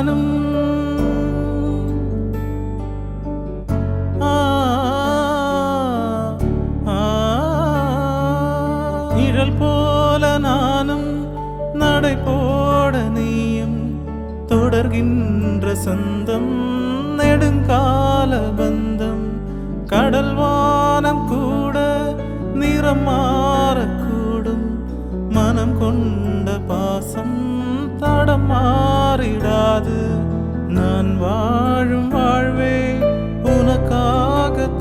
நானும் நிழல் போல நானும் நடை போட நீயும் தொடர்கின்ற சொந்தம் நெடுங்கால பந்தம் கடல் வானம் கூட நிறம் மாறக்கூடும் மனம் கொண்ட பாசம் தடம் மாறிடாது நான் வாழும் வாழ்வே உனக்காகத்தானே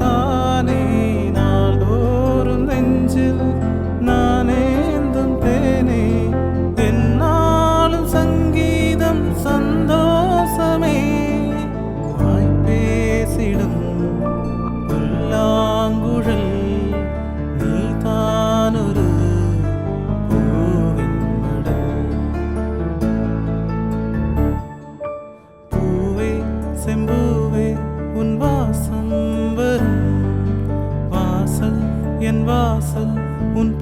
நாள்தோறும் நெஞ்சில் நானேந்தும் தேனே என்னாலும் சங்கீதம் சந்தோஷமே வாய் பேசிடும் புல்லாங்குழல் நீதானொரு பூவின் மடல் பூவே செம்பூவே உன் வாசம் வரும் வாசல் என் வாசல் உன்